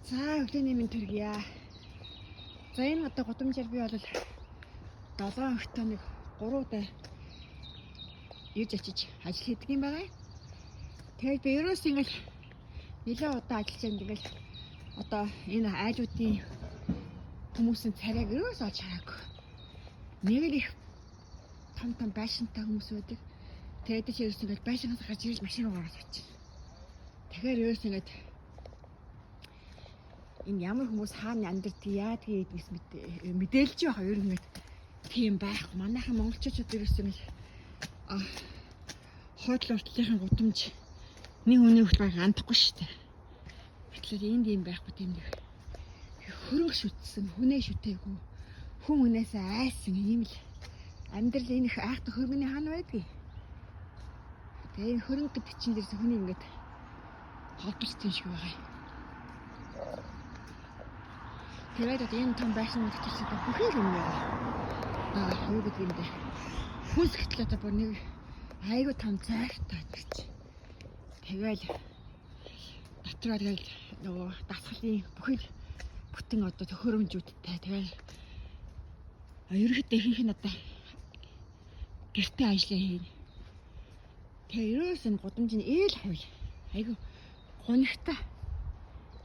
За өглөөний минь төргийа. За энэ одоо гудамжаар би бол 7 өртөө нэг 3 удаа ирж очиж ажил хийдэг юм байгаа. Тэгээд би ерөөс ингээл нэлээд удаа ажиллаж байгаа ингээл одоо энэ айлуудын хүмүүсийн царайг ерөөс олж хараагүй. Нэг л их том байшинтай хүмүүс байдаг. Тэгээд ч ерөөс ингээл байшингаас гарч ирж машин руу гараад очив. Тэгэхээр ерөөс ингээд энэ ямар хүмүүс хаана амьдардаг яадгийг гэдгээс мэдээлж байгаа ер нь ингээд тийм байх. Манайхан монголчууд ерөөс ингээл хойдол уртлынхын гудамж нэг хүний хөлбайг андахгүй шүү дээ. Тэгэхээр энд юм байхгүй тийм нэг хөрөнгө шүтсэн, хүнээ шүтээгүй, хүн хүнээсээ айсан ийм л амьдрал энэ их айхтай хөрөнгөний хаана байдгийг. Тэгээ энэ хөрөнгө гэдэг чинь дээрс хүний ингээд холбогдсон юм шиг байгаа. Тэгээд одоо энэ том байшин гэдэгт бүхий юм байна. Юу гэдэг юм бэ? Хүнс гэтэл одоо бүр нэг айгүй том зайртай гэж. Тэгэл дотроо тэгэл нөгөө дасгалын бүхий бүтэн одоо төхөөрөмжүүдтэй тэгэл ерөнхийдөө ихэнх нь одоо гэртээ ажиллаа хийнэ. Тэгээ ерөөс энэ гудамжны ээл хавь айгүй гонигтай.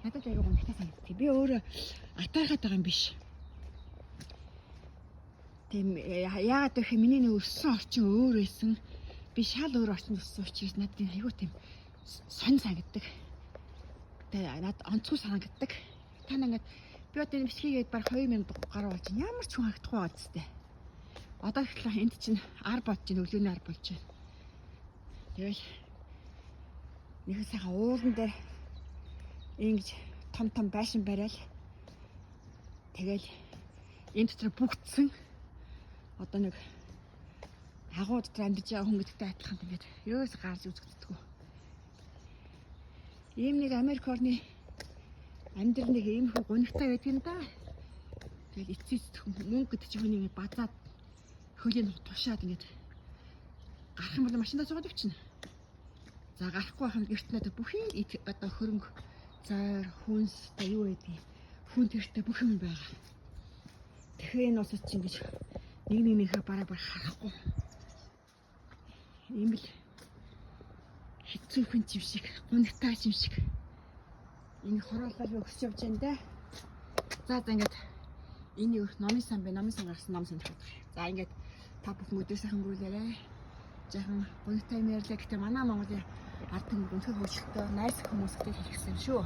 Надад айгүй гонигтай санагдав. Би өөрөө атайхаад байгаа юм биш. Тийм яагаад гэх юм миний нэг өссөн орчин өөр байсан. Би шал өөр орчинд өссөн учраас надад айгүй тийм сонь санагддаг. Тэгээ надад онцгой санагддаг. Та ингээд би одоо энэ бичгийг баг 2000 гаруй болж байна. Ямар ч хүн харагдахгүй байгаа зү. Одоо ихлэ энд чинь ар болж байна, өглөөний ар болж байна. Тэгэл нэг сайхан уулан дээр ингэж том байшин барайл. Тэгэл энэ дотор бүгдсэн одоо нэг агуу дотор амьдарч байгаа хүн гэдэгтэй адилхан тэгээд ерөөс гарч үзэгддэггүй. Ийм нэг Америк орны амьдрал нэг ийм их гонигтай байдаг юм да. Тэгэл эцэцэх мөнгө гэдэг чинь хүний базаад хөлийг тушаад ингэж гарах юм бол машиндаа суугаад өвчнө. За гарахгүй байх юм гэрт надад бүхий одоо хөрөнгө зайр хүнс та юу байдгийг хүн тэртээ бүх юм байгаа. Тэгэхээр энэ улсад чинь гэж нэгнийхээ бараг харахгүй. Ийм л хэцүү хүн юм шиг, гонигтай юм шиг. Энэ хороолол өсөж явж байна да. За ингээд энэ юу номын сан бэ? Номын сан гарсан ном сонирхоод байна. За ингээд та бүхэн өдөр сайхан өнгөрүүлээрэй. Жаахан гонигтай юм ярьлаа. Гэтэ манай Монголын ард түмэн өнөхөр хөвчлөлтөө найс хүмүүс гэдэг хэлсэн шүү.